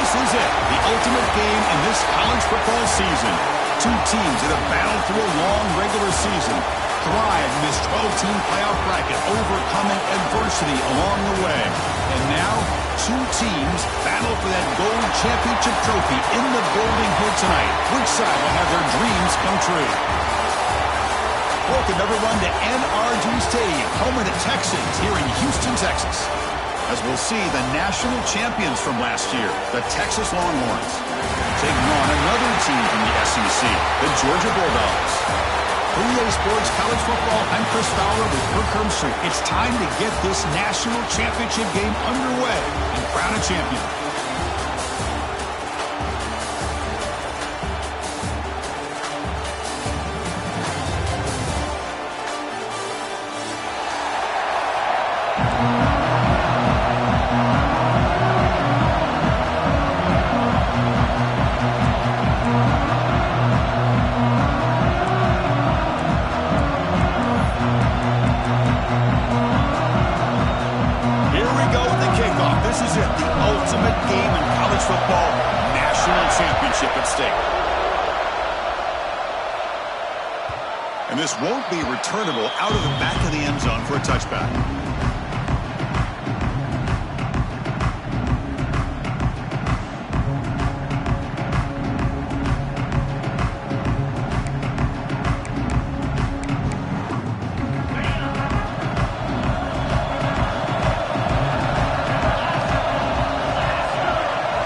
This is it, the ultimate game in this college football season. Two teams that have battled through a long regular season, thrived in this 12-team playoff bracket, overcoming adversity along the way. And now, two teams battle for that gold championship trophy in the building here tonight. Which side will have their dreams come true? Welcome, everyone, to NRG Stadium, home of the Texans here in Houston, Texas. As we'll see the national champions from last year, the Texas Longhorns, taking on another team from the SEC, the Georgia Bulldogs. For EA Sports College Football, I'm Chris Fowler with Kirk Herbstreit. It's time to get this national championship game underway and crown a champion. And this won't be returnable out of the back of the end zone for a touchback.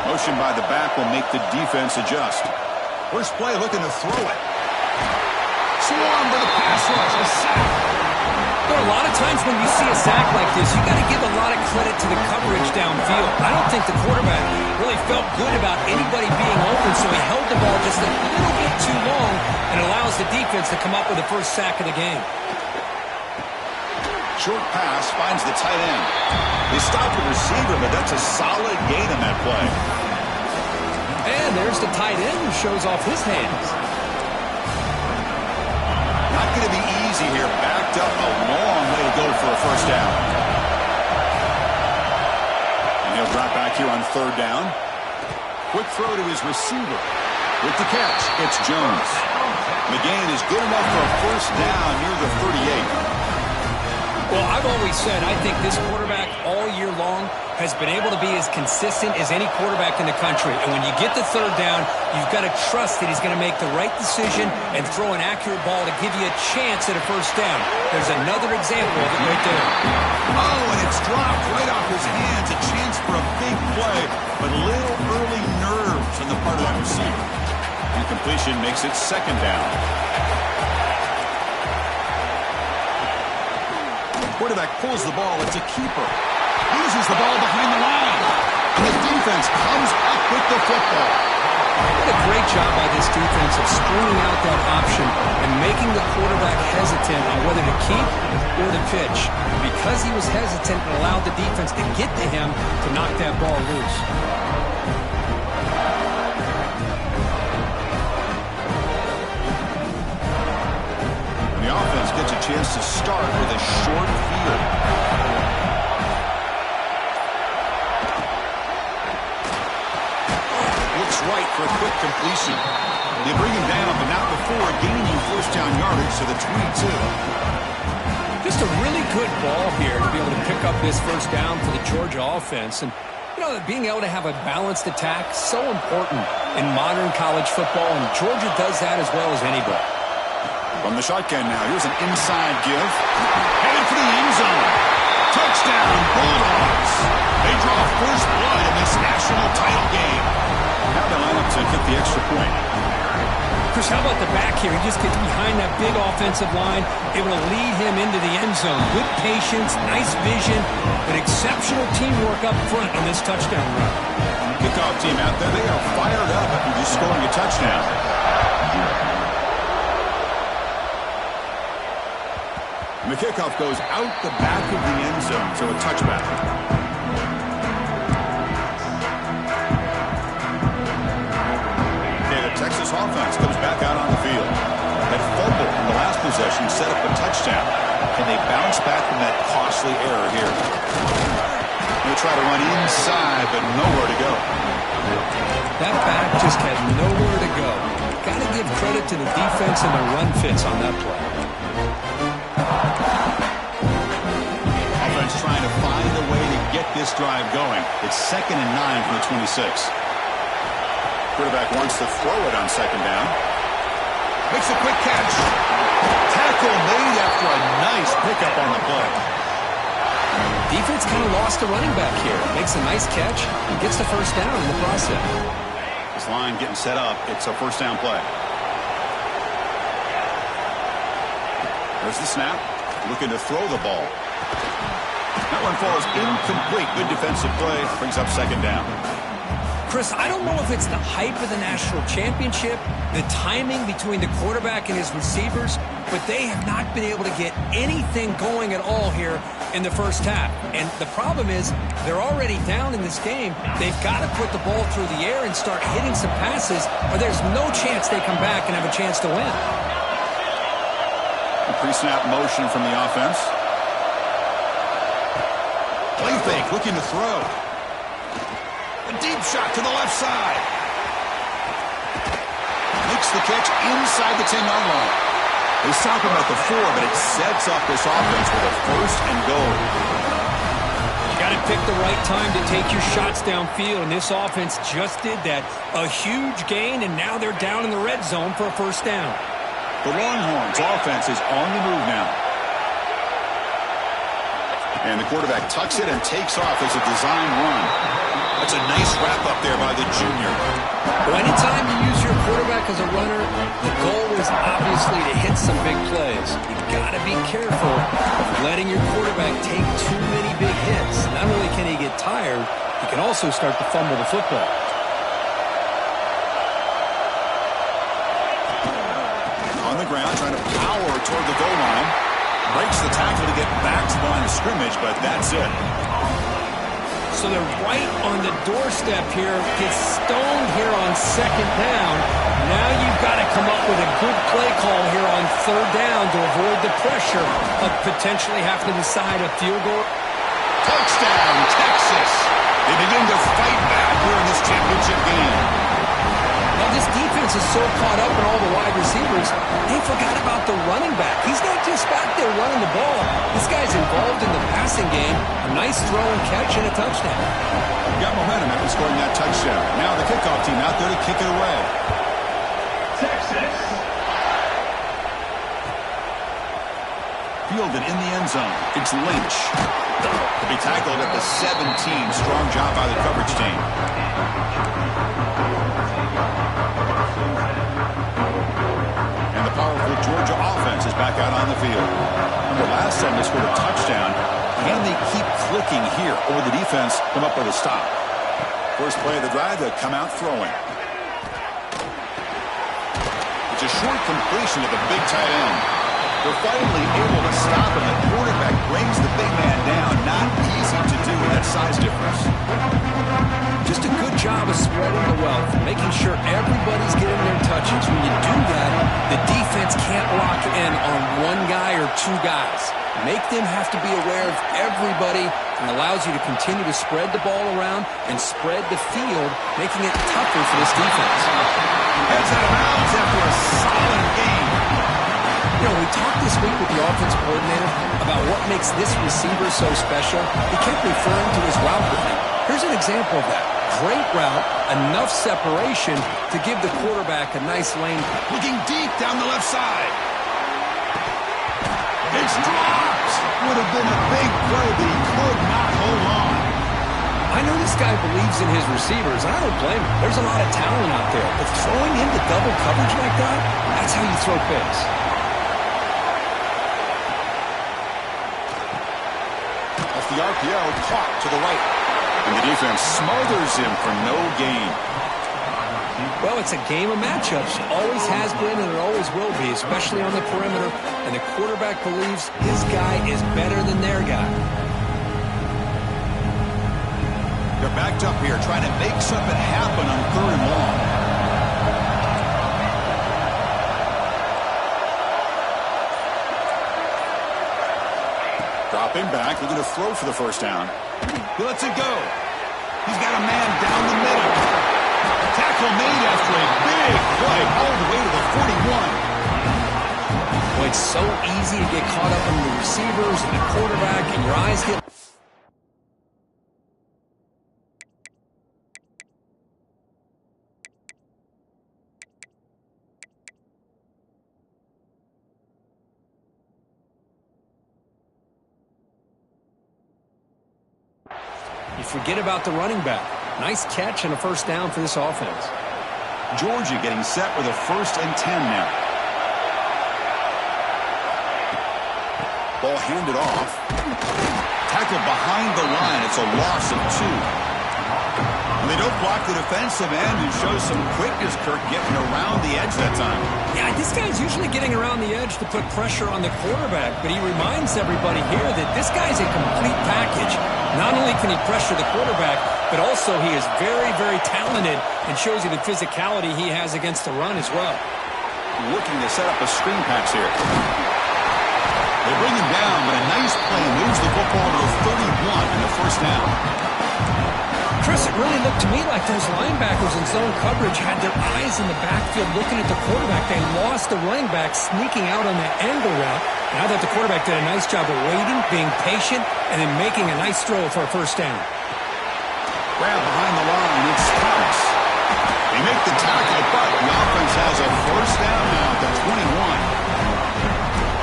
Motion by the back will make the defense adjust. First play looking to throw it. Swarm to the pass rush, a sack. There are a lot of times when you see a sack like this, you got to give a lot of credit to the coverage downfield. I don't think the quarterback really felt good about anybody being open, so he held the ball just a little bit too long and allows the defense to come up with the first sack of the game. Short pass finds the tight end. They stop the receiver, but that's a solid gain in that play. And there's the tight end who shows off his hands. Not going to be easy here. Backed up a long way to go for a first down. And he'll drop back here on third down. Quick throw to his receiver. With the catch, it's Jones. The gain is good enough for a first down near the 38. Well, I've always said I think this quarterback all year long has been able to be as consistent as any quarterback in the country. And when you get the third down, you've got to trust that he's going to make the right decision and throw an accurate ball to give you a chance at a first down. There's another example of it right there. Oh, and it's dropped right off his hands. A chance for a big play, but little early nerves on the part of that receiver. Incompletion makes it second down. Quarterback pulls the ball. It's a keeper. Loses the ball behind the line. And the defense comes up with the football. What a great job by this defense of stringing out that option and making the quarterback hesitant on whether to keep or to pitch. Because he was hesitant, it allowed the defense to get to him to knock that ball loose. The offense gets a chance to start with a short field. Looks right for a quick completion. They bring him down, but not before gaining first down yardage to the 22. Just a really good ball here to be able to pick up this first down for the Georgia offense. And, you know, being able to have a balanced attack, so important in modern college football, and Georgia does that as well as anybody. From the shotgun now, here's an inside give. Headed for the end zone. Touchdown, Bulldogs. They draw first blood in this national title game. Now they line up to get the extra point. Chris, how about the back here? He just gets behind that big offensive line, able to lead him into the end zone. Good patience, nice vision, but exceptional teamwork up front on this touchdown run. Kickoff team out there, they are fired up after just scoring a touchdown. And the kickoff goes out the back of the end zone, so a touchback. Okay, the Texas offense comes back out on the field. That fumble in the last possession set up a touchdown. Can they bounce back from that costly error here? He'll try to run inside, but nowhere to go. That back just had nowhere to go. Got to give credit to the defense and the run fits on that play. Offense trying to find a way to get this drive going. It's 2nd and 9 from the 26. Quarterback wants to throw it on 2nd down. Makes a quick catch. Tackle made after a nice pickup on the play. Defense kind of lost a running back here. Makes a nice catch and gets the first down in the process. This line getting set up. It's a first down play. There's the snap. Looking to throw the ball. That one falls incomplete. Good defensive play. Brings up 2nd down. Chris, I don't know if it's the hype of the national championship, the timing between the quarterback and his receivers, but they have not been able to get anything going at all here in the first half. And the problem is they're already down in this game. They've got to put the ball through the air and start hitting some passes, or there's no chance they come back and have a chance to win. A pre-snap motion from the offense. Play fake, looking to throw. A deep shot to the left side. Makes the catch inside the 10-yard line. They stop him at the 4, but it sets up this offense with a 1st and goal. You got to pick the right time to take your shots downfield, and this offense just did that. A huge gain, and now they're down in the red zone for a first down. The Longhorns offense is on the move now. And the quarterback tucks it and takes off as a design run. That's a nice wrap up there by the junior. Well, anytime you use your quarterback as a runner, the goal is obviously to hit some big plays. You got to be careful of letting your quarterback take too many big hits. Not only can he get tired, he can also start to fumble the football. On the ground, trying to power toward the goal line. Breaks the tackle to get back to the line of scrimmage, but that's it. So they're right on the doorstep here. Gets stoned here on 2nd down. Now you've got to come up with a good play call here on 3rd down to avoid the pressure of potentially having to decide a field goal. Touchdown, Texas. They begin to fight back here in this championship game. Now this defense is so caught up in all the wide receivers, they forgot about the running back. He's not just back there running the ball. This guy's involved in the passing game. A nice throw and catch and a touchdown. Got momentum after scoring that touchdown. Now the kickoff team out there to kick it away. Texas. Fielded in the end zone. It's Lynch. To be tackled at the 17. Strong job by the coverage team. And the powerful Georgia offense is back out on the field. Remember last time they scored a touchdown. Can they keep clicking here, or will the defense come up with a stop? First play of the drive, they'll come out throwing. It's a short completion to the big tight end. They're finally able to stop him. The quarterback brings the big man down. Not easy to do with that size difference. Just a good job of spreading the wealth, making sure everybody's getting their touches. When you do that, the defense can't lock in on one guy or two guys. Make them have to be aware of everybody, and allows you to continue to spread the ball around and spread the field, making it tougher for this defense. Heads out of bounds after a solid game. You know, we talked this week with the offensive coordinator about what makes this receiver so special. He kept referring to his route running. Here's an example of that. Great route, enough separation to give the quarterback a nice lane. Looking deep down the left side. It's dropped. Would have been a big play, but he could not hold on. I know this guy believes in his receivers, and I don't blame him. There's a lot of talent out there. But throwing into double coverage like that, that's how you throw picks. Off the RPO, caught to the right. And the defense smothers him for no gain. Well, it's a game of matchups. Always has been and it always will be, especially on the perimeter. And the quarterback believes his guy is better than their guy. They're backed up here trying to make something happen on 3rd and long. Dropping back, looking to throw for the first down. He lets it go. He's got a man down the middle. Tackle made after a big play all the way to the 41. Well, it's so easy to get caught up in the receivers and the quarterback, and your eyes get... You forget about the running back. Nice catch and a first down for this offense. Georgia getting set with a 1st and 10 now. Ball handed off. Tackled behind the line. It's a loss of 2. And they don't block the defensive end and show some quickness, Kirk, getting around the edge that time. Yeah, this guy's usually getting around the edge to put pressure on the quarterback, but he reminds everybody here that this guy's a complete package. Not only can he pressure the quarterback, but also he is very, very talented and shows you the physicality he has against the run as well. Looking to set up a screen pass here. They bring him down, but a nice play moves the football to the 31 in the first down. Chris, it really looked to me like those linebackers in zone coverage had their eyes in the backfield looking at the quarterback. They lost the running back sneaking out on that angle route. And I thought the quarterback did a nice job of waiting, being patient, and then making a nice throw for a first down. Grab behind the line, it's Thomas. They make the tackle, but the offense has a first down now at the 21.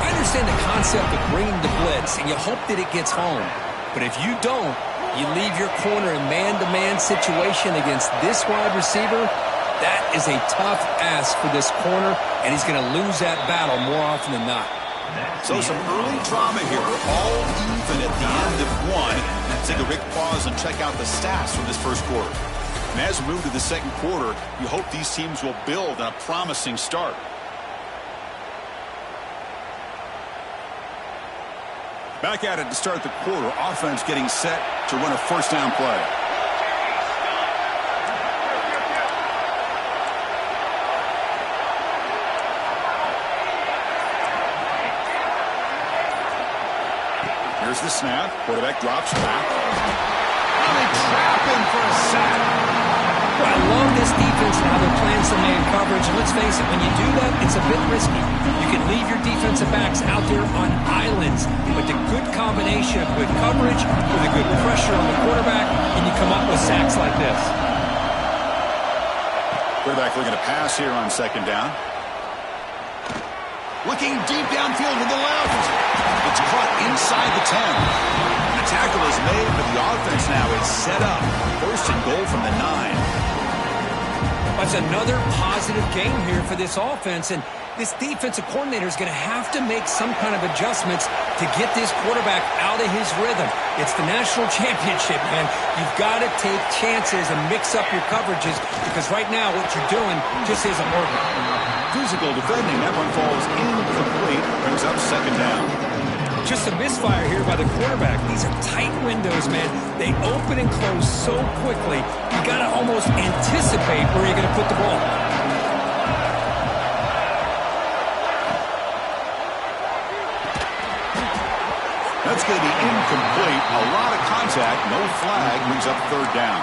I understand the concept of bringing the blitz, and you hope that it gets home. But if you don't, you leave your corner in man-to-man situation against this wide receiver. That is a tough ask for this corner, and he's going to lose that battle more often than not. So some early drama here, all even at the end of 1. Let's take a quick pause and check out the stats from this first quarter. And as we move to the second quarter, you hope these teams will build on a promising start. Back at it to start the quarter. Offense getting set to run a first down play. Here's the snap. Quarterback drops back. And they trap him for a sack. Well, I love this defense and how they're playing some man coverage. And let's face it, when you do that, it's a bit risky. You can leave your defensive backs out there on islands, but the good combination of good coverage with a good pressure on the quarterback, and you come up with sacks like this. Quarterback looking to pass here on second down. Looking deep downfield to the left. It's caught inside the 10. The tackle is made, but the offense now is set up. First and goal from the 9. That's another positive game here for this offense, and this defensive coordinator is going to have to make some kind of adjustments to get this quarterback out of his rhythm. It's the national championship, man. You've got to take chances and mix up your coverages because right now what you're doing just isn't working. Physical defending. That one falls incomplete. Brings up second down. Just a misfire here by the quarterback. These are tight windows, man. They open and close so quickly. You got to almost anticipate where you're going to put the ball. That's going to be incomplete. A lot of contact. No flag. Brings up third down.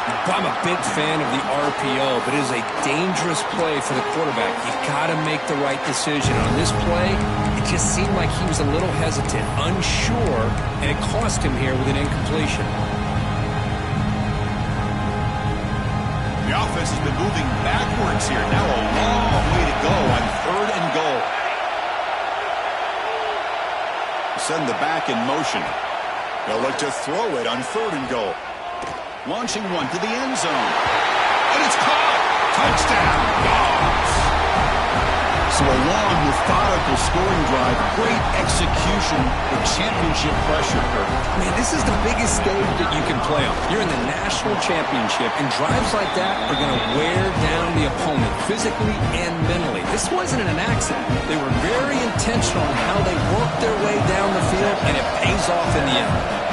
I'm a big fan of the RPO, but it is a dangerous play for the quarterback. You got to make the right decision. On this play, it just seemed like he was a little hesitant, unsure, and it cost him here with an incompletion. The offense has been moving backwards here. Now a long way to go on third and goal. Send the back in motion. They'll look to throw it on third and goal. Launching one to the end zone. And it's caught. Touchdown. Dogs. So a long, methodical scoring drive. Great execution with championship pressure. Man, this is the biggest stage that you can play on. You're in the national championship, and drives like that are going to wear down the opponent physically and mentally. This wasn't an accident. They were very intentional in how they worked their way down the field, and it pays off in the end.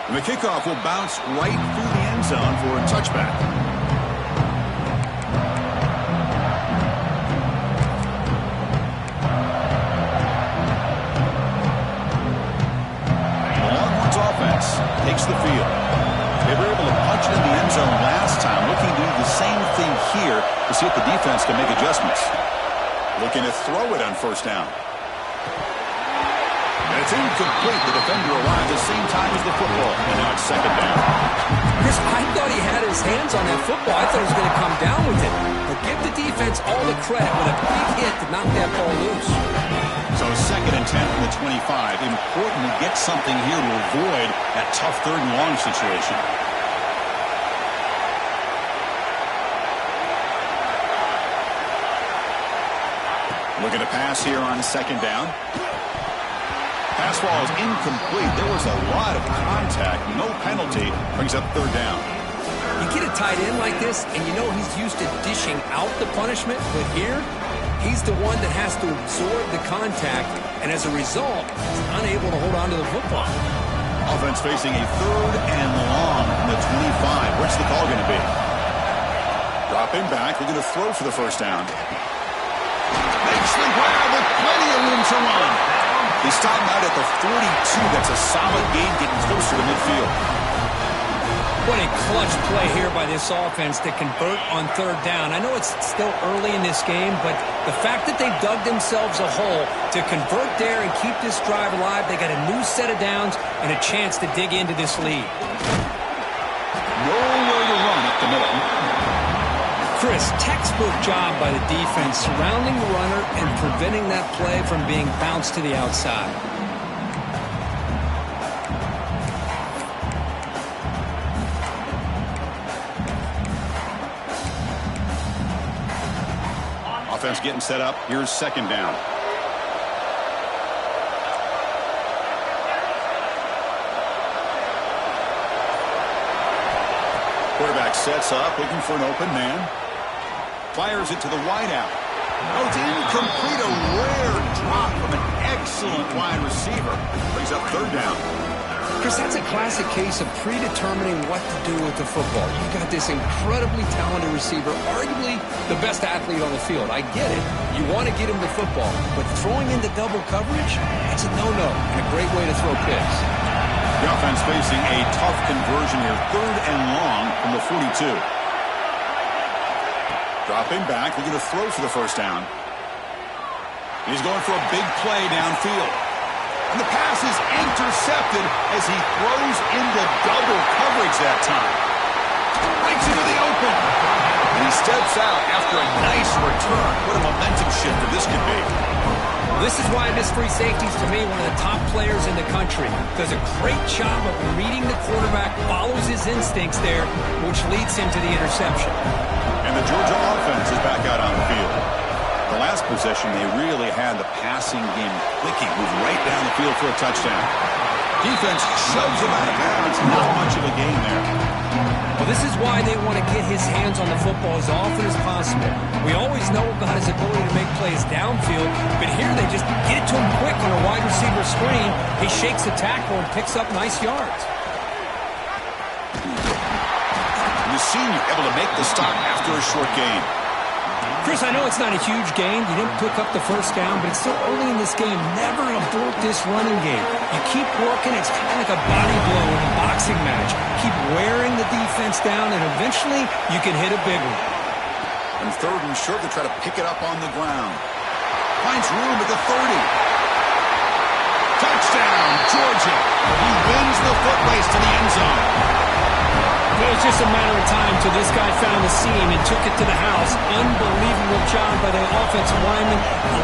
And the kickoff will bounce right through the end zone for a touchback. offense takes the field. They were able to punch it in the end zone last time, looking to do the same thing here to see if the defense can make adjustments. Looking to throw it on first down. And it's incomplete. The defender arrived at the same time as the football. And now it's second down. Chris, I thought he had his hands on that football. I thought he was going to come down with it. But give the defense all the credit with a big hit to knock that ball loose. So second and 10 from the 25. Important to get something here to avoid that tough third and long situation. Looking to pass here on second down. Pass ball is incomplete. There was a lot of contact. No penalty. Brings up third down. You get a tight end like this, and you know he's used to dishing out the punishment. But here, he's the one that has to absorb the contact. And as a result, he's unable to hold on to the football. Offense facing a third and long from the 25. What's the call going to be? Dropping back. Looking to throw for the first down. Makes the grab with plenty of room to run. He's stopped out at the 42. That's a solid gain, getting closer to midfield. What a clutch play here by this offense to convert on third down. I know it's still early in this game, but the fact that they've dug themselves a hole to convert there and keep this drive alive, they got a new set of downs and a chance to dig into this lead. Nowhere to run up the middle. Chris, textbook job by the defense surrounding the runner and preventing that play from being bounced to the outside. Offense getting set up. Here's second down. Quarterback sets up, looking for an open man. Fires it to the wideout. Oh, it's incomplete. A rare drop from an excellent wide receiver. Brings up third down. Chris, that's a classic case of predetermining what to do with the football. You've got this incredibly talented receiver, arguably the best athlete on the field. I get it. You want to get him the football, but throwing into double coverage, that's a no-no and a great way to throw picks. The offense facing a tough conversion here. Third and long from the 42. Dropping back, looking to throw for the first down. He's going for a big play downfield. And the pass is intercepted as he throws into double coverage that time. Breaks into the open. And he steps out after a nice return. What a momentum shifter this could be. This is why this free safety is, to me, one of the top players in the country. Does a great job of reading the quarterback, follows his instincts there, which leads him to the interception. And the Georgia offense is back out on the field. The last possession, they really had the passing game clicking, moved right down the field for a touchdown. Defense shoves him out of bounds. Not much of a gain there. Well, this is why they want to get his hands on the football as often as possible. We always know about his ability to make plays downfield, but here they just get it to him quick on a wide receiver screen. He shakes the tackle and picks up nice yards. The senior able to make the stop after a short gain. Chris, I know it's not a huge gain. You didn't pick up the first down, but it's still early in this game. Never abort this running game. You keep working. It's kind of like a body blow in a boxing match. Keep wearing the defense down, and eventually you can hit a big one. And third and short to try to pick it up on the ground. Finds room at the 30. Touchdown, Georgia. He wins the foot race to the end zone. It was just a matter of time till this guy found the seam and took it to the house. Unbelievable job by the offensive lineman,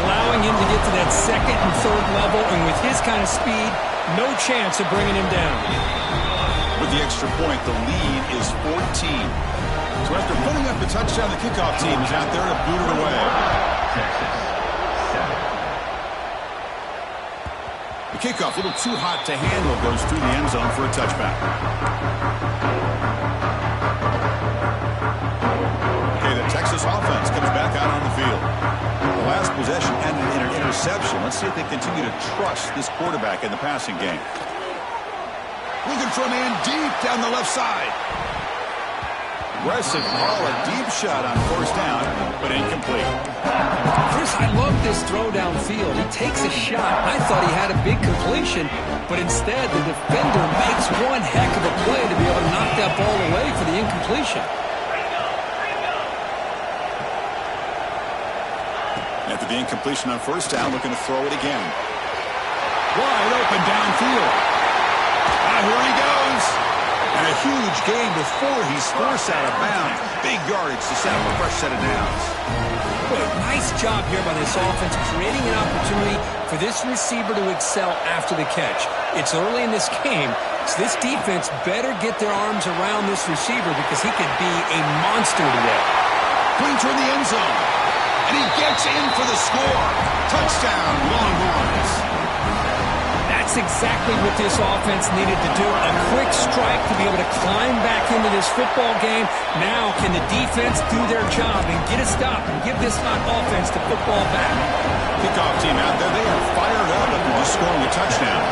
allowing him to get to that second and third level, and with his kind of speed, no chance of bringing him down. With the extra point, the lead is 14. So after putting up the touchdown, the kickoff team is out there to boot it away. The kickoff, a little too hot to handle, goes through the end zone for a touchback. Okay, the Texas offense comes back out on the field. The last possession ended in an interception. Let's see if they continue to trust this quarterback in the passing game. Looking for a man deep down the left side. aggressive call, a deep shot on first down, but incomplete. Chris, I love this throw downfield. He takes a shot. I thought he had a big completion, but instead the defender makes one heck of a play to be able to knock that ball away for the incompletion. After the incompletion on first down, looking to throw it again. Wide open downfield. Here he goes. And a huge gain before he's forced out of bounds. Big yardage to set up a fresh set of downs. Boy, nice job here by this offense, creating an opportunity for this receiver to excel after the catch. It's early in this game, so this defense better get their arms around this receiver because he could be a monster today. Clean toward the end zone. And he gets in for the score. Touchdown, Longhorns. That's exactly what this offense needed to do. A quick strike to be able to climb back into this football game. Now can the defense do their job and get a stop and give this hot offense the football back? Kickoff team out there. They are fired up after just scoring a touchdown.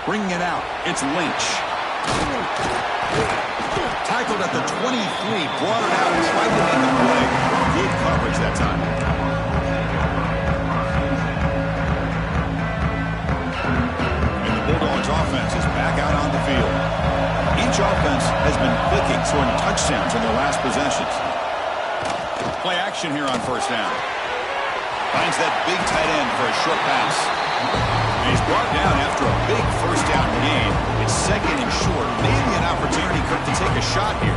Bringing it out. It's Lynch. Tackled at the 23, brought it out, tried to make the play. Good coverage that time. And the Bulldogs offense is back out on the field. Each offense has been clicking, scoring touchdowns in their last possessions. Play action here on first down. Finds that big tight end for a short pass. And he's brought down after a big first down gain. It's second and short. Maybe an opportunity, Kirk, to take a shot here.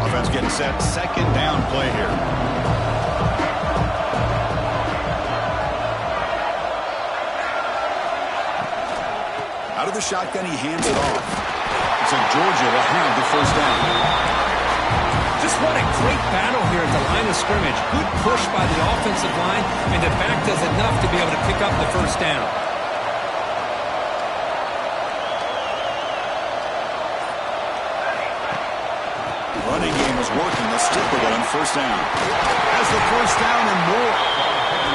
Offense getting set. Second down play here. Out of the shotgun, he hands it off. So Georgia will have the first down. Just what a great battle here at the line of scrimmage. Good push by the offensive line, and the back does enough to be able to pick up the first down. Running game was working. They'll stick with it on first down. Has the first down and more.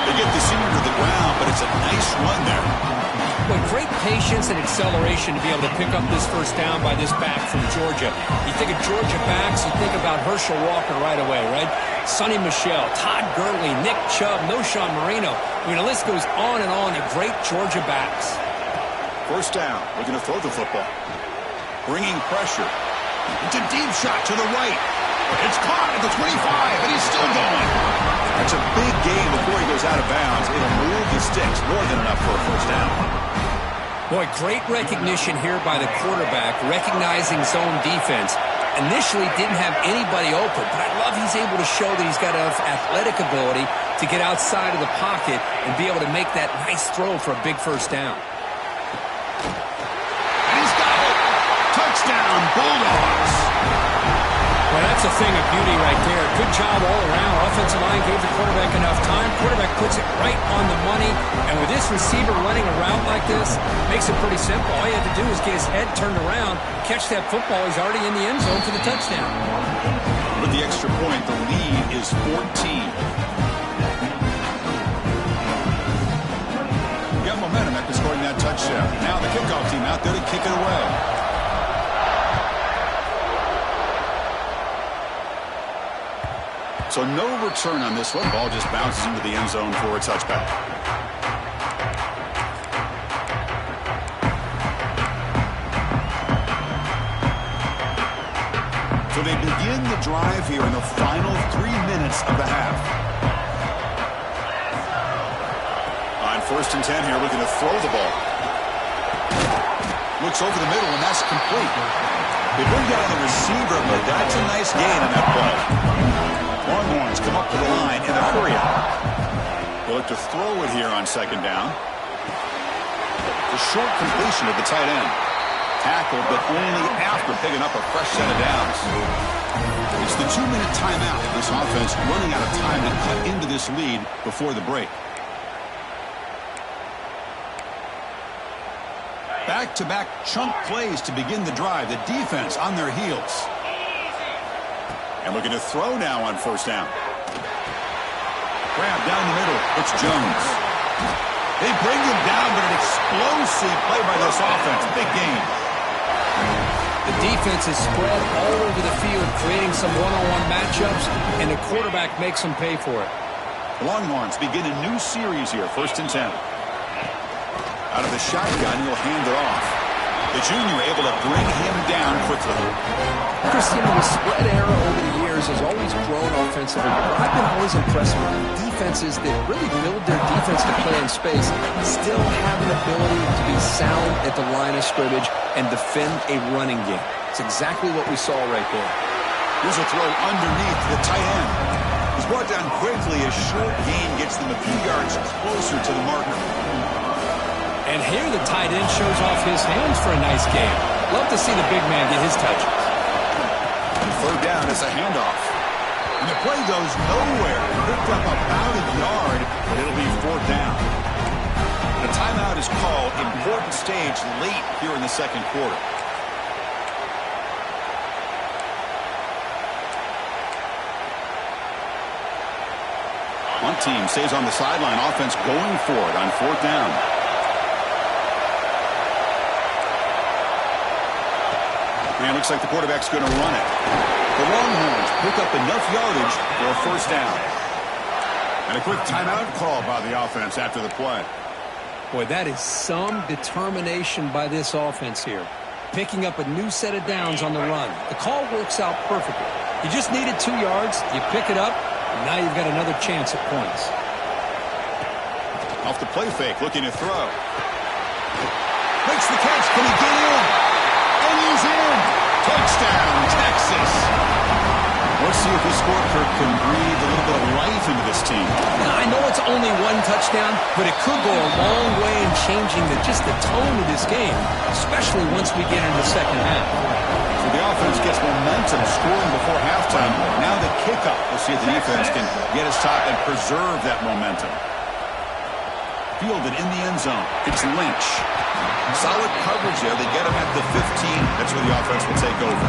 They get the senior to the ground, but it's a nice run there. Well, great patience and acceleration to be able to pick up this first down by this back from Georgia. You think of Georgia backs, you think about Herschel Walker right away, right? Sonny Michel, Todd Gurley, Nick Chubb, Noshawn Marino. I mean, the list goes on and on of great Georgia backs. First down. Looking to throw the football. Bringing pressure. It's a deep shot to the right. It's caught at the 25, and he's still going. That's a big gain before he goes out of bounds. It'll move the sticks, more than enough for a first down. Boy, great recognition here by the quarterback, recognizing zone defense. Initially didn't have anybody open, but I love he's able to show that he's got enough athletic ability to get outside of the pocket and be able to make that nice throw for a big first down. And he's got it. Touchdown, Bulldogs. Well, that's a thing of beauty right there. Good job all around. Offensive line gave the quarterback enough time. Quarterback puts it right on the money. And with this receiver running a route like this, makes it pretty simple. All you have to do is get his head turned around, catch that football. He's already in the end zone for the touchdown. With the extra point, the lead is 14. Got momentum after scoring that touchdown. Now the kickoff team out there to kick it away. So no return on this one. Ball just bounces into the end zone for a touchback. So they begin the drive here in the final 3 minutes of the half. On first and 10 here, looking to throw the ball. Looks over the middle, and that's complete. They bring down the receiver, but that's a nice gain on that play. Longhorns come up to the line in a hurry up. They look to throw it here on second down. The short completion of the tight end. Tackled, but only after picking up a fresh set of downs. It's the 2-minute timeout. This offense running out of time to cut into this lead before the break. Back-to-back chunk plays to begin the drive. The defense on their heels. And looking to throw now on first down. Grab down the middle. It's Jones. They bring him down, but an explosive play by this offense. Big game. The defense is spread all over the field, creating some one-on-one matchups, and the quarterback makes them pay for it. The Longhorns begin a new series here, 1st and 10. Out of the shotgun, he'll hand it off. The junior able to bring him down quickly. Christian, the spread era over the years has always grown offensively, but I've been always impressed with defenses that really build their defense to play in space, still have an ability to be sound at the line of scrimmage and defend a running game. It's exactly what we saw right there. Here's a throw underneath the tight end. He's brought down quickly. A short gain gets them a few yards closer to the marker. And here the tight end shows off his hands for a nice game. Love to see the big man get his touches. And 3rd down is a handoff. And the play goes nowhere. Picked up about a yard, but it'll be 4th down. The timeout is called. Important stage late here in the 2nd quarter. One team stays on the sideline. Offense going for it on 4th down. And it looks like the quarterback's going to run it. The Longhorns pick up enough yardage for a 1st down. And a quick timeout call by the offense after the play. Boy, that is some determination by this offense here. Picking up a new set of downs on the run. The call works out perfectly. You just needed 2 yards. You pick it up. And now you've got another chance at points. Off the play fake, looking to throw. Makes the catch. Can he get in? And he's in. Touchdown, Texas. Let's see if this scorecard can breathe a little bit of life into this team. Now, I know it's only 1 touchdown, but it could go a long way in changing just the tone of this game, especially once we get into the 2nd half. So the offense gets momentum, scoring before halftime. Now the kickoff. We'll see if the defense can get his top and preserve that momentum. Fielded in the end zone. It's Lynch. Solid coverage there. They get him at the 15. That's where the offense will take over.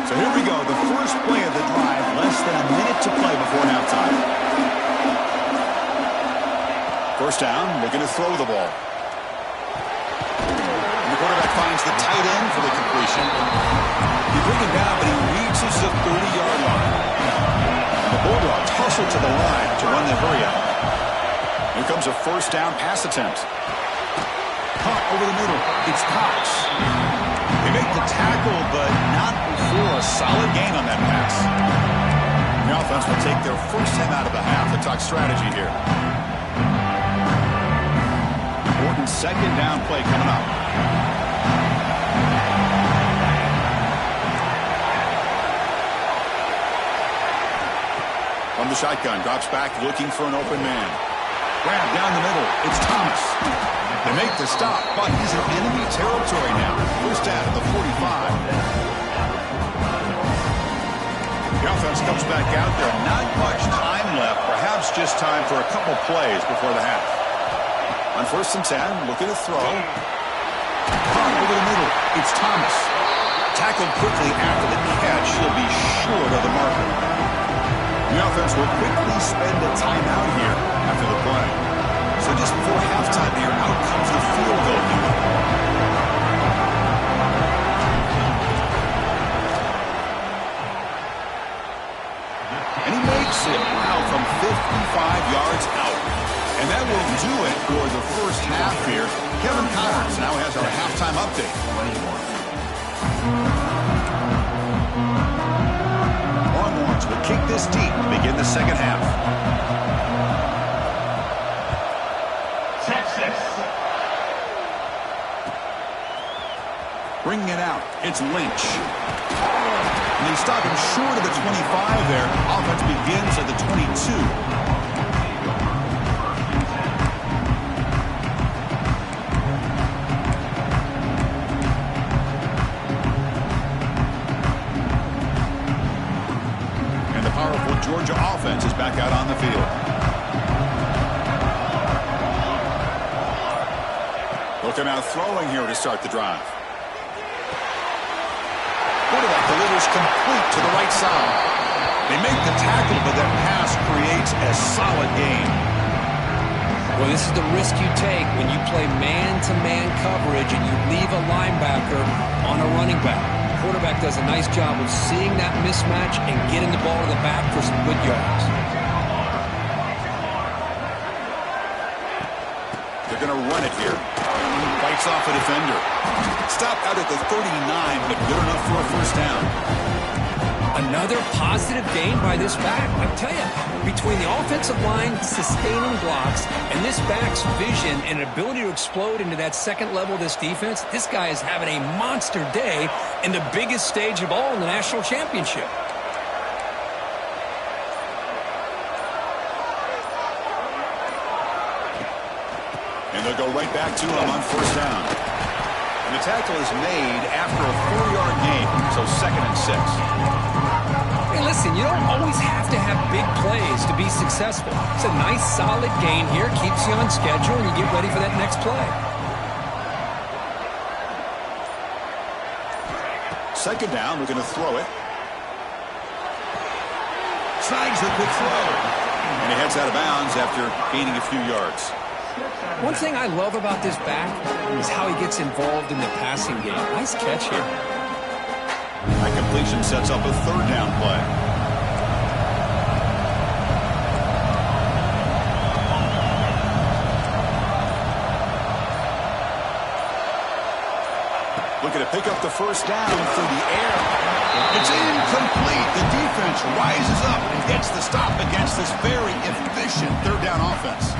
So here we go. The first play of the drive. Less than a minute to play before halftime. 1st down. Looking to throw the ball. Quarterback finds the tight end for the completion. He brings him down, but he reaches the 30-yard line. And the Bulldogs hustle to the line to run the hurry out. Here comes a 1st down pass attempt. Caught over the middle. It's Cox. They make the tackle, but not before a solid gain on that pass. The offense will take their first time out of the half to talk strategy here. Important 2nd down play coming up. From the shotgun, drops back looking for an open man. Grab down the middle. It's Thomas. They make the stop, but he's in enemy territory now. 1st down at the 45. The offense comes back out there. Not much time left. Perhaps just time for a couple plays before the half. On 1st and 10, looking to throw. Caught over the middle. It's Thomas. Tackled quickly after the catch. He'll be short of the marker. The offense will quickly spend a timeout here after the play. So just before halftime here, out comes the field goal unit. And he makes it, wow, from 55 yards out. And that will do it for the first half here. Kevin Connors now has our halftime update. Longhorns will kick this deep to begin the 2nd half. Texas. Bringing it out, it's Lynch. And they stop him short of the 25 there. Offense begins at the 22. Georgia offense is back out on the field. Looking out throwing here to start the drive. Quarterback delivers complete to the right side. They make the tackle, but that pass creates a solid gain. Well, this is the risk you take when you play man-to-man coverage and you leave a linebacker on a running back. The quarterback does a nice job of seeing that mismatch and getting the ball to the back for some good yards. They're going to run it here. Fights off a defender. Stop out at the 39, but good enough for a first down. Another positive gain by this back. I tell you, between the offensive line sustaining blocks and this back's vision and ability to explode into that second level of this defense, this guy is having a monster day in the biggest stage of all in the national championship. And they'll go right back to him on first down. And the tackle is made after a 4-yard gain, so 2nd and 6. Hey, listen, you don't always have to have big plays to be successful. It's a nice, solid gain here. Keeps you on schedule, and you get ready for that next play. 2nd down, we're going to throw it. Snags the quick throw. And he heads out of bounds after gaining a few yards. One thing I love about this back is how he gets involved in the passing game. Nice catch here. That completion sets up a 3rd down play. Looking to pick up the first down through the air. It's incomplete. The defense rises up and gets the stop against this very efficient 3rd down offense.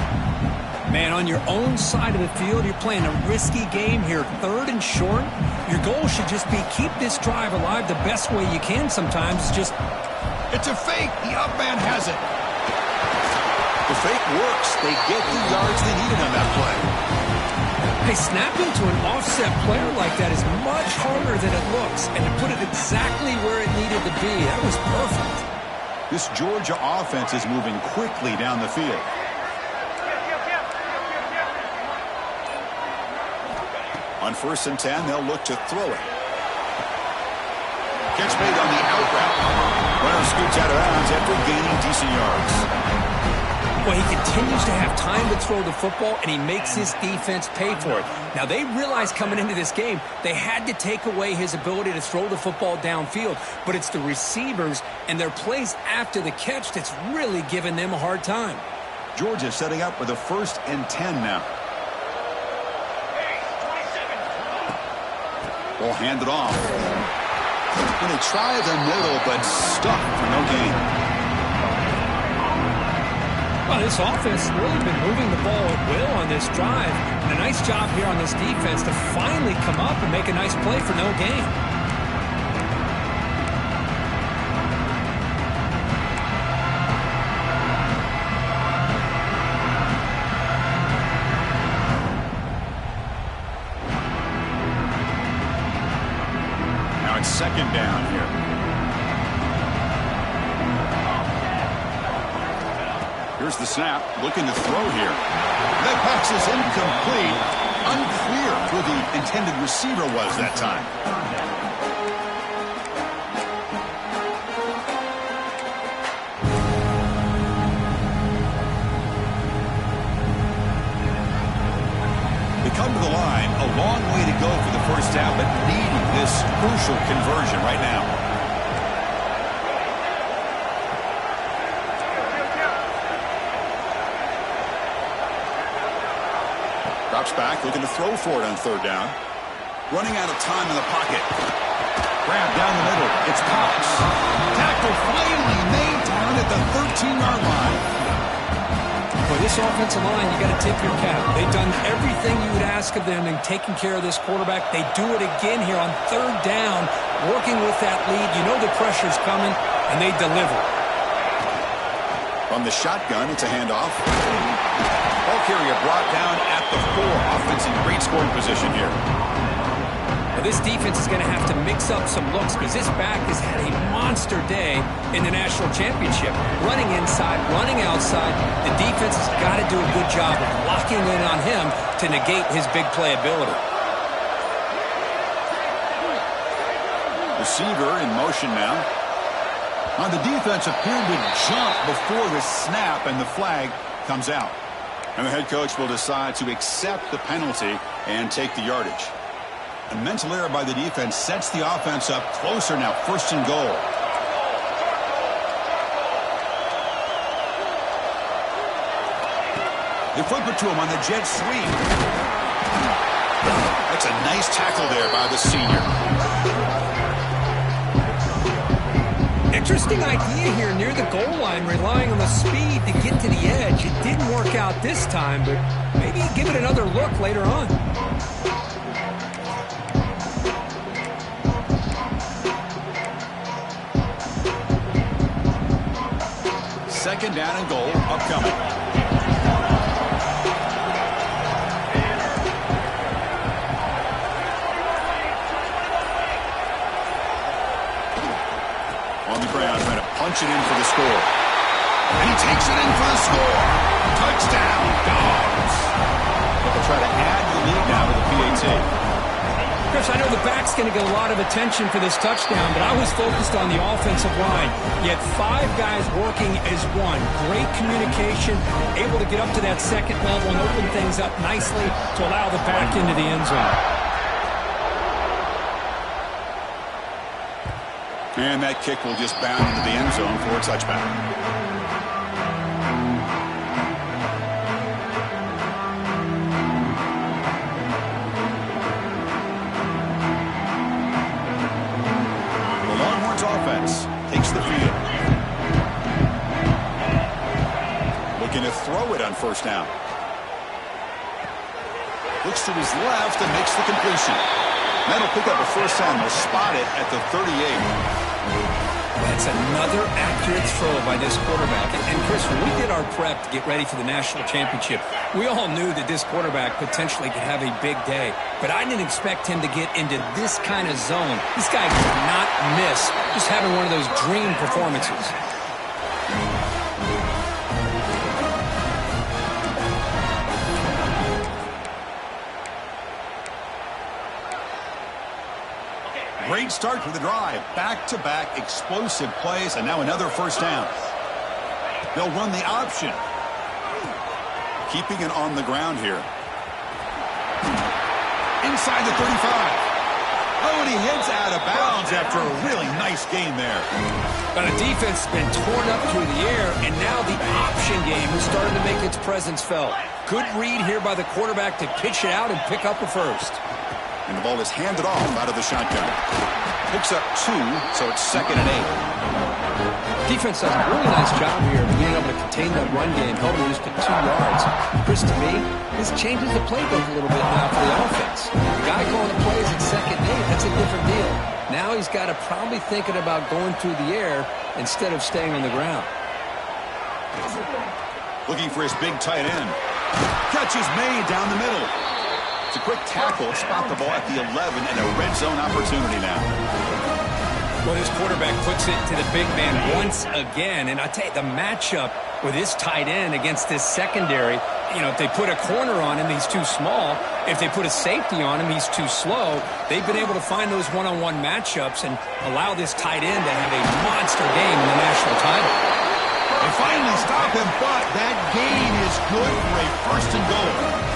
Man, on your own side of the field, you're playing a risky game here. 3rd and short. Your goal should just be keep this drive alive the best way you can sometimes. Just it's a fake. The up man has it. The fake works. They get the yards they needed on that play. Hey, snapping to an offset player like that is much harder than it looks. And to put it exactly where it needed to be, that was perfect. This Georgia offense is moving quickly down the field. On 1st and 10, they'll look to throw it. Catch made on the out route. Runner scoots out of bounds after gaining decent yards. Well, he continues to have time to throw the football, and he makes his defense pay for it. Now, they realized coming into this game they had to take away his ability to throw the football downfield, but it's the receivers and their plays after the catch that's really giving them a hard time. Georgia setting up with a 1st and 10 now. Ball handed off. Going to try the middle, but stuck for no gain. Well, this offense has really been moving the ball at will on this drive. And a nice job here on this defense to finally come up and make a nice play for no gain. It's 2nd down here. Here's the snap, looking to throw here. That pass is incomplete. Unclear who the intended receiver was that time. They come to the line, a long way to go for the first down, but needing this crucial conversion right now. Drops back, looking to throw for it on 3rd down. Running out of time in the pocket. Grab down the middle. It's Cox. Tackle finally made down at the 13-yard line. For this offensive line, you got to tip your cap. They've done everything you would ask of them in taking care of this quarterback. They do it again here on 3rd down, working with that lead. You know the pressure's coming, and they deliver. From the shotgun, it's a handoff. Ball carrier brought down at the 4. Offense in great scoring position here. Now this defense is going to have to mix up some looks because this back has had a monster day in the national championship. Running inside, running outside. The defense has got to do a good job of locking in on him to negate his big play ability. Receiver in motion now. Now the defense appeared to jump before the snap, and the flag comes out. And the head coach will decide to accept the penalty and take the yardage. A mental error by the defense sets the offense up closer now, 1st and goal. They flip it to him on the jet sweep. That's a nice tackle there by the senior. Interesting idea here near the goal line, relying on the speed to get to the edge. It didn't work out this time, but maybe give it another look later on. Second down and goal upcoming. On the ground, trying to punch it in for the score. And he takes it in for the score. Touchdown, Dogs. They'll try to add the lead now to the PAT. Chris, I know the back's going to get a lot of attention for this touchdown, but I was focused on the offensive line. Yet 5 guys working as one. Great communication, able to get up to that second level and open things up nicely to allow the back into the end zone. And that kick will just bound into the end zone for a touchback. The Longhorns offense takes the field. Looking to throw it on 1st down. Looks to his left and makes the completion. That'll pick up a 1st down. We'll spot it at the 38. That's another accurate throw by this quarterback. And Chris, when we did our prep to get ready for the national championship, we all knew that this quarterback potentially could have a big day. But I didn't expect him to get into this kind of zone. This guy did not miss just having one of those dream performances. Great start to the drive. Back-to-back explosive plays, and now another 1st down. They'll run the option. Keeping it on the ground here. Inside the 35. Oh, and he heads out of bounds after a really nice game there. But the defense has been torn up through the air, and now the option game is starting to make its presence felt. Good read here by the quarterback to pitch it out and pick up a 1st. And the ball is handed off out of the shotgun. Picks up 2, so it's 2nd and 8. Defense does a really nice job here of being able to contain that run game, held him just to 2 yards. Chris, to me, this changes the playbook a little bit now for the offense. The guy calling the plays at 2nd and 8, that's a different deal. Now he's got to probably thinking about going through the air instead of staying on the ground. Looking for his big tight end. Catch is made down the middle. It's a quick tackle, spot the ball at the 11, and a red zone opportunity now. Well, this quarterback puts it to the big man once again, and I tell you, the matchup with this tight end against this secondary, you know, if they put a corner on him, he's too small. If they put a safety on him, he's too slow. They've been able to find those one-on-one matchups and allow this tight end to have a monster game in the national title. They finally stop him, but that gain is good for a 1st and goal.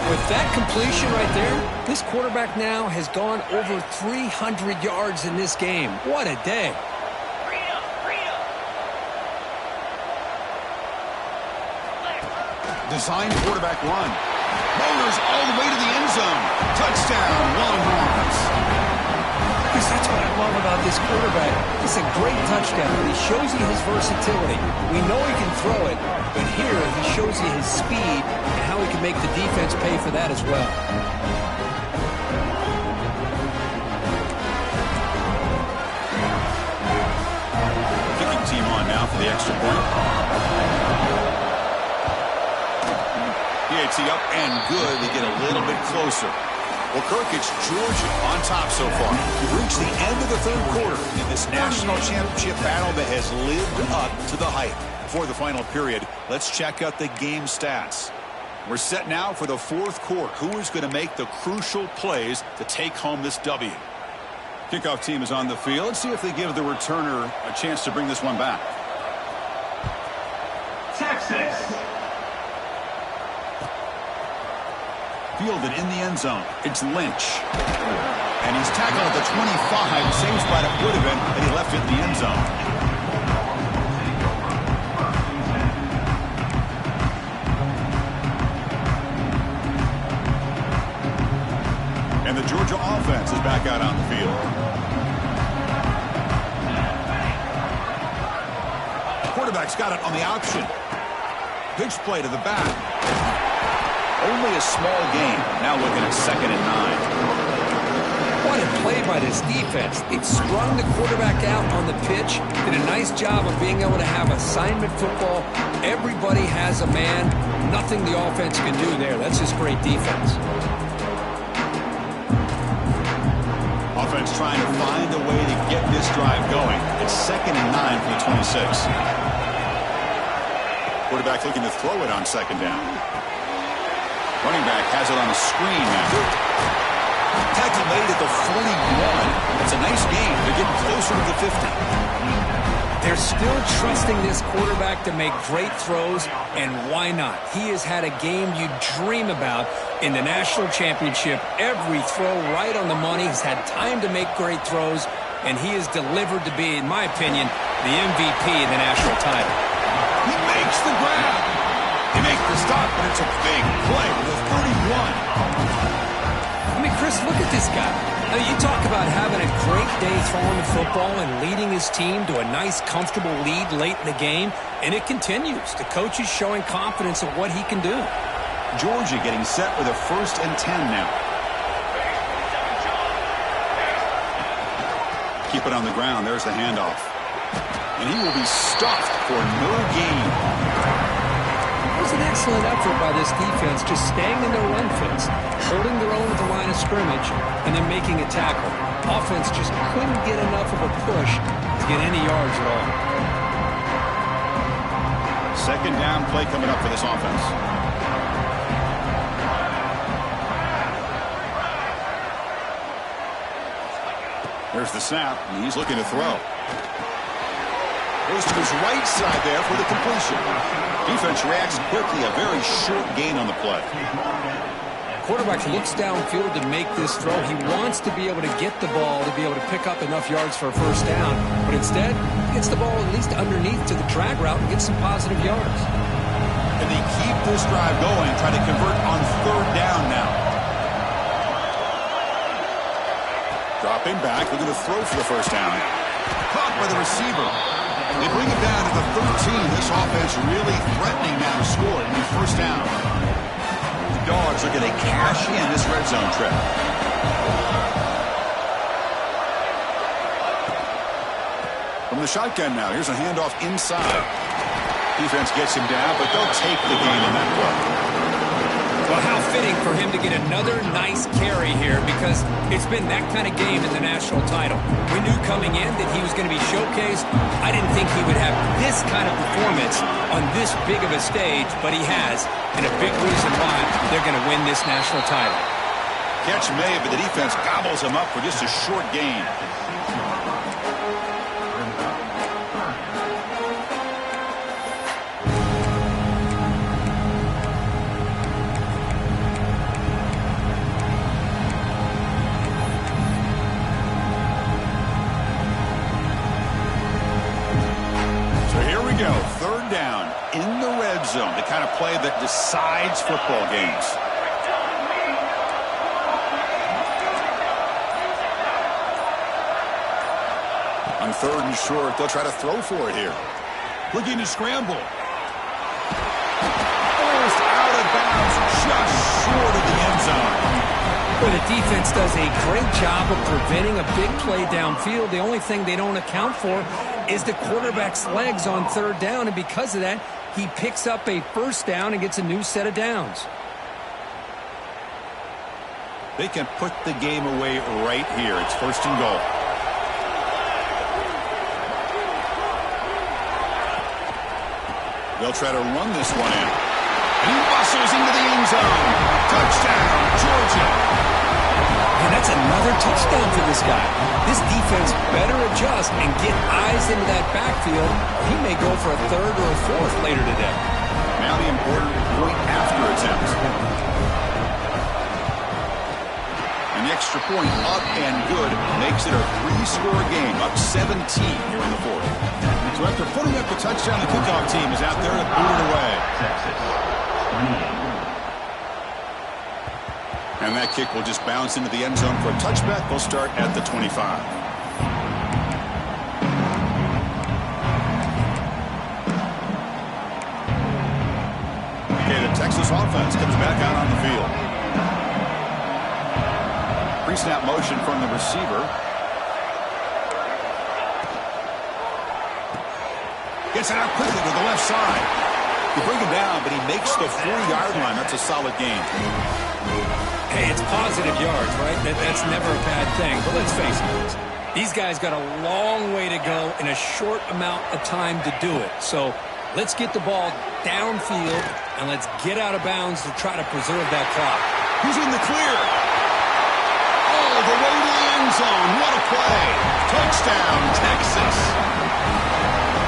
With that completion right there, this quarterback now has gone over 300 yards in this game. What a day. Design quarterback run. Motors all the way to the end zone. Touchdown, Longhorns. Because that's what I love about this quarterback. It's a great touchdown. He shows you his versatility. We know he can throw it, but here he shows you his speed and how he can make the defense pay for that as well. Kicking team on now for the extra point. PAT up and good. They get a little bit closer. Well, Kirk, it's Georgia on top so far. We've reached the end of the third quarter in this national championship battle that has lived up to the hype. Before the final period, let's check out the game stats. We're set now for the fourth quarter. Who is going to make the crucial plays to take home this W? Kickoff team is on the field. Let's see if they give the returner a chance to bring this one back. Texas. Fielded in the end zone. It's Lynch. And he's tackled at the 25. Same spot it would have been, and he left it in the end zone. And the Georgia offense is back out on the field. Quarterback's got it on the option. Pitch play to the back. Only a small gain. Now looking at 2nd and 9. What a play by this defense. It sprung the quarterback out on the pitch. Did a nice job of being able to have assignment football. Everybody has a man. Nothing the offense can do there. That's just great defense. Offense trying to find a way to get this drive going. It's 2nd and 9 from the 26. Quarterback looking to throw it on 2nd down. Running back has it on a screen now. Tackle made at the 41. That's a nice gain. They're getting closer to the 50. They're still trusting this quarterback to make great throws, and why not? He has had a game you dream about in the national championship. Every throw right on the money. He's had time to make great throws, and he is delivered to be, in my opinion, the MVP of the national title. He makes the grab. He makes the stop, but it's a big play with a 31. I mean, Chris, look at this guy. Now, you talk about having a great day throwing the football and leading his team to a nice, comfortable lead late in the game, and it continues. The coach is showing confidence of what he can do. Georgia getting set with a 1st and 10 now. Keep it on the ground. There's the handoff. And he will be stuffed for no gain. It was an excellent effort by this defense, just staying in their run fits, holding their own at the line of scrimmage, and then making a tackle. Offense just couldn't get enough of a push to get any yards at all. 2nd down play coming up for this offense. There's the snap, and he's looking to throw. Goes to his right side there for the completion. Defense reacts quickly. A very short gain on the play. Quarterback looks downfield to make this throw. He wants to be able to get the ball to be able to pick up enough yards for a 1st down. But instead, he gets the ball at least underneath to the drag route and gets some positive yards. And they keep this drive going, trying to convert on 3rd down now. Dropping back, looking to throw for the 1st down. Caught by the receiver. They bring it down to the 13. This offense really threatening now to score in the 1st down. The Dogs are going to cash in this red zone trip. From the shotgun now, here's a handoff inside. Defense gets him down, but they'll take the gain on that play. Well, how fitting for him to get another nice carry here, because it's been that kind of game in the national title. We knew coming in that he was going to be showcased. I didn't think he would have this kind of performance on this big of a stage, but he has, and a big reason why they're going to win this national title. Catch made, but the defense gobbles him up for just a short gain. Go. 3rd down in the red zone, the kind of play that decides football games. On 3rd and short, they'll try to throw for it here. Looking to scramble. Forced out of bounds, just short of the end zone. Well, the defense does a great job of preventing a big play downfield. The only thing they don't account for is the quarterback's legs on 3rd down, and because of that, he picks up a 1st down and gets a new set of downs. They can put the game away right here. It's 1st and goal. They'll try to run this one in. And he bustles into the end zone. Touchdown, Georgia. And that's another touchdown for this guy. This defense better adjust and get eyes into that backfield, or he may go for a 3rd or a 4th later today. Now the important point after attempt. An extra point up and good makes it a 3-score game, up 17 here in the 4th. So after putting up the touchdown, the kickoff team is out there to boot it away. And that kick will just bounce into the end zone for a touchback. They'll start at the 25. Okay, the Texas offense comes back out on the field. Pre-snap motion from the receiver. Gets it out quickly to the left side. You bring him down, but he makes the 4-yard line. That's a solid gain. Hey, it's positive yards, right? That's never a bad thing. But let's face it, these guys got a long way to go in a short amount of time to do it. So let's get the ball downfield, and let's get out of bounds to try to preserve that clock. Who's in the clear? All the way to the end zone. What a play. Touchdown, Texas.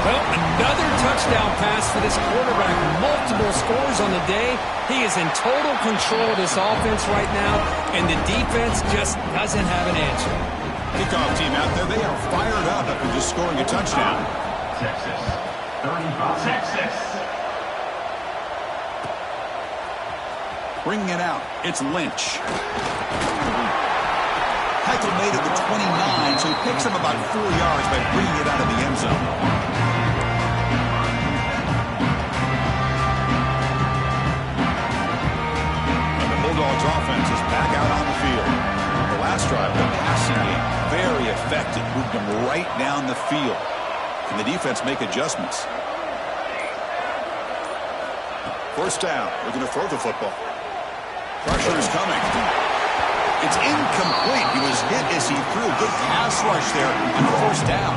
Well, another touchdown pass for this quarterback. Multiple scores on the day. He is in total control of this offense right now, and the defense just doesn't have an answer. Kickoff team out there, they are fired up after just scoring a touchdown. Texas. 35. Texas. Bringing it out, it's Lynch. Heckle made it to 29, so he picks him about 4 yards by bringing it out of the end zone. Bulldogs offense is back out on the field. The last drive, the passing game, very effective. Moved them right down the field. Can the defense make adjustments? 1st down. We're going to throw the football. Pressure is coming. It's incomplete. He was hit as he threw. Good pass rush there on 1st down.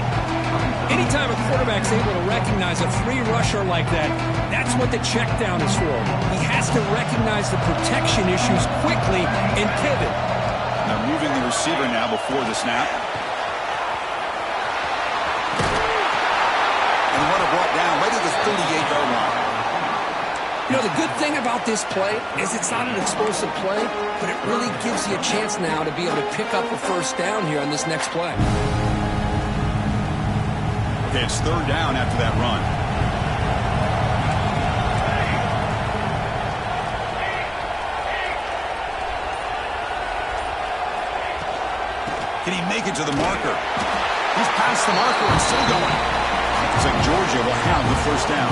Anytime a quarterback's able to recognize a free rusher like that, that's what the check down is for. He has to recognize the protection issues quickly and pivot. Now moving the receiver now before the snap. And what a brought down right at the 38-yard line. You know, the good thing about this play is it's not an explosive play, but it really gives you a chance now to be able to pick up a 1st down here on this next play. Okay, it's 3rd down after that run. Can he make it to the marker? He's past the marker and still going. Looks like Georgia will have the 1st down.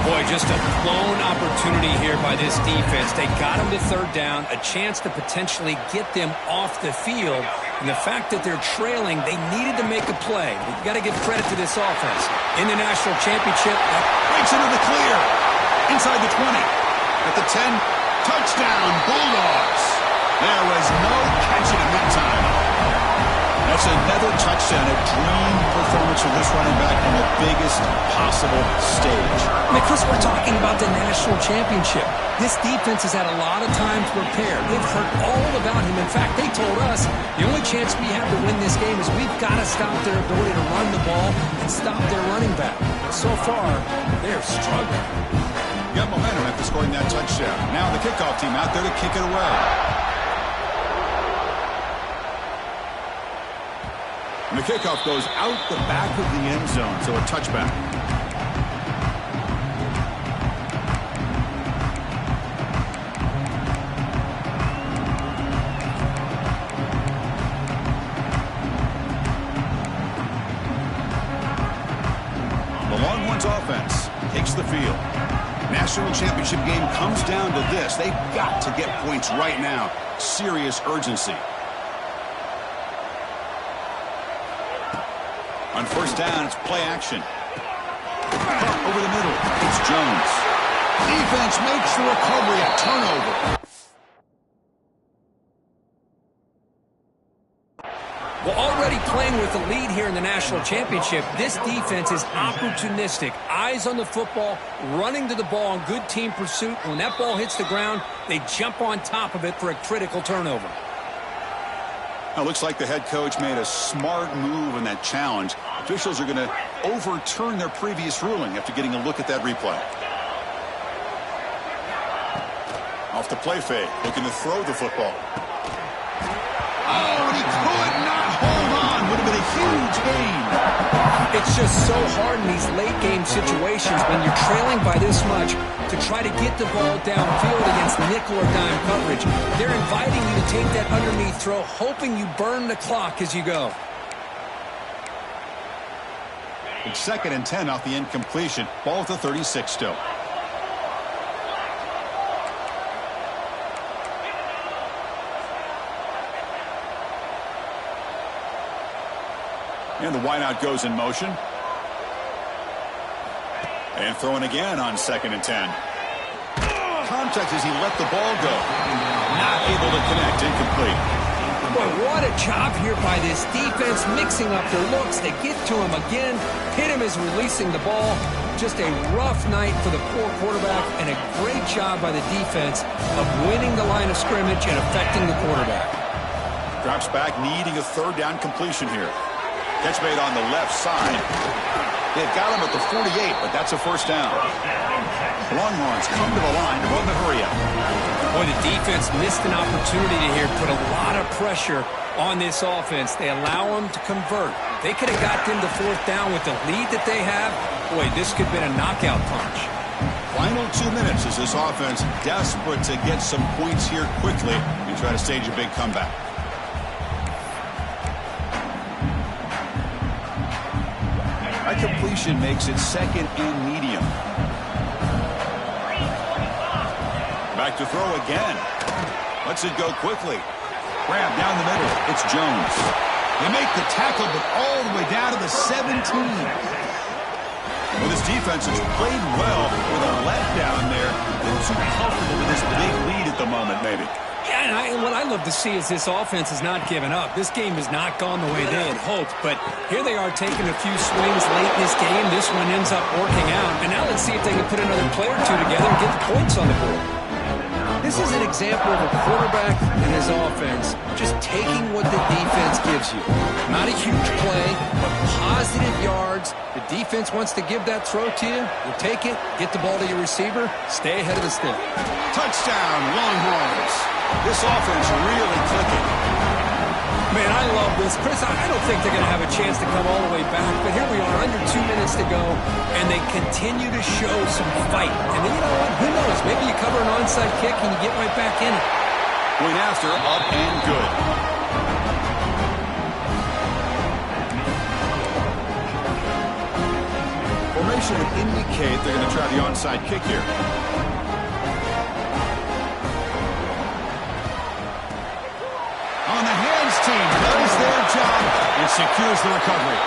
Boy, just a blown opportunity here by this defense. They got him to 3rd down, a chance to potentially get them off the field. And the fact that they're trailing, they needed to make a play. You've got to give credit to this offense. In the national championship, breaks into the clear. Inside the 20. At the 10, touchdown, Bulldogs. There was no catching him that time. That's another touchdown, a dream performance for this running back on the biggest possible stage. I mean, Chris, we're talking about the national championship. This defense has had a lot of time to prepare. They've heard all about him. In fact, they told us the only chance we have to win this game is we've got to stop their ability to run the ball and stop their running back. But so far, they're struggling. Got momentum after scoring that touchdown. Now the kickoff team out there to kick it away. And the kickoff goes out the back of the end zone, so a touchback. The Longhorns offense takes the field. National championship game comes down to this. They've got to get points right now. Serious urgency. On 1st down, it's play action. Over the middle, it's Jones. Defense makes the recovery, a turnover. already playing with the lead here in the national championship. This defense is opportunistic. Eyes on the football, running to the ball in good team pursuit. When that ball hits the ground, they jump on top of it for a critical turnover. Now, looks like the head coach made a smart move in that challenge. Officials are going to overturn their previous ruling after getting a look at that replay. Off the play fake, looking to throw the football. Oh, and he could not hold on. Would have been a huge gain. It's just so hard in these late game situations when you're trailing by this much to try to get the ball downfield against nickel or dime coverage. They're inviting you to take that underneath throw, hoping you burn the clock as you go. It's 2nd and 10 off the incompletion. Ball at the 36 still. And the wideout goes in motion. And throwing again on 2nd and 10. Contact as he let the ball go. Not able to connect. Incomplete. Boy, what a job here by this defense, mixing up their looks. They get to him again. Hit him as releasing the ball. Just a rough night for the poor quarterback, and a great job by the defense of winning the line of scrimmage and affecting the quarterback. Drops back, needing a 3rd down completion here. Catch made on the left side. They've got him at the 48, but that's a 1st down. Longhorns come to the line to run the hurry up. Boy, the defense missed an opportunity here, put a lot of pressure on this offense. They allow them to convert. They could have got them to 4th down with the lead that they have. Boy, this could have been a knockout punch. Final 2 minutes as this offense desperate to get some points here quickly and try to stage a big comeback. That completion makes it 2nd and medium. Back to throw again. Lets it go quickly. Grab down the middle. It's Jones. They make the tackle, but all the way down to the 17. Well, this defense has played well with a letdown there. They're too comfortable with this big lead at the moment, maybe. Yeah, and what I love to see is this offense has not given up. This game has not gone the way they had hoped, but here they are taking a few swings late in this game. This one ends up working out, and now let's see if they can put another play or two together and get the points on the board. This is an example of a quarterback and his offense just taking what the defense gives you. Not a huge play, but positive yards. The defense wants to give that throw to you. You take it, get the ball to your receiver, stay ahead of the stick. Touchdown, Longhorns. This offense really clicking. Man, I love this. Chris, I don't think they're going to have a chance to come all the way back, but here we are, under 2 minutes to go, and they continue to show some fight. And then, you know what? Who knows? Maybe you cover an onside kick and you get right back in it. Point after, up and good. Formation would indicate they're going to try the onside kick here. On the hands team does their job and secures the recovery.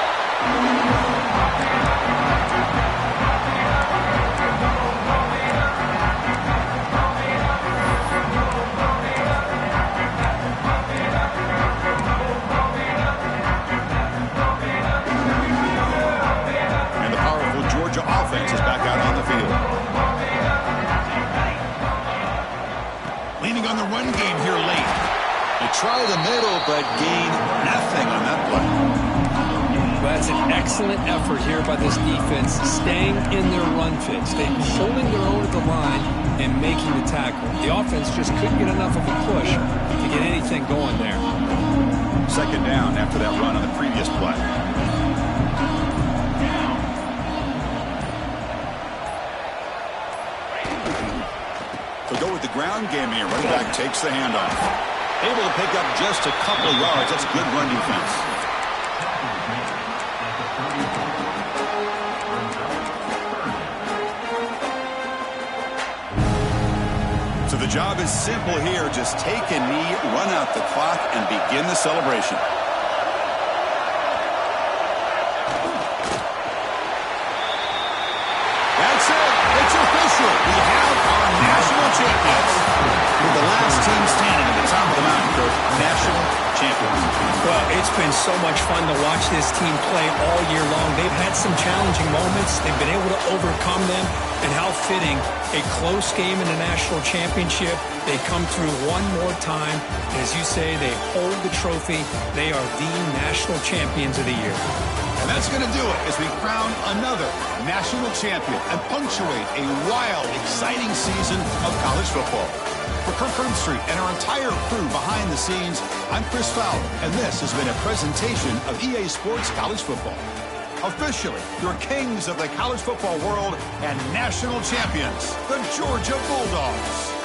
And the powerful Georgia offense is back out on the field. Leaning on the run game here late. They try the middle, but gain nothing on that play. Well, that's an excellent effort here by this defense, staying in their run fix. They're holding their own at the line and making the tackle. The offense just couldn't get enough of a push to get anything going there. 2nd down after that run on the previous play. They'll go with the ground game here. Running back takes the handoff. Able to pick up just a couple of yards. That's good run defense. So the job is simple here. Just take a knee, run out the clock, and begin the celebration. That's it. It's official. We have our national champions. With the last team standing at the top of the mountain, Kurt, national champions. Well, it's been so much fun to watch this team play all year long. They've had some challenging moments. They've been able to overcome them. And how fitting, a close game in the national championship. They come through one more time. And as you say, they hold the trophy. They are the national champions of the year. And that's going to do it as we crown another national champion and punctuate a wild, exciting season of college football. For Kirk Herbstreit and our entire crew behind the scenes, I'm Chris Fowler, and this has been a presentation of EA Sports College Football. Officially, your kings of the college football world and national champions, the Georgia Bulldogs.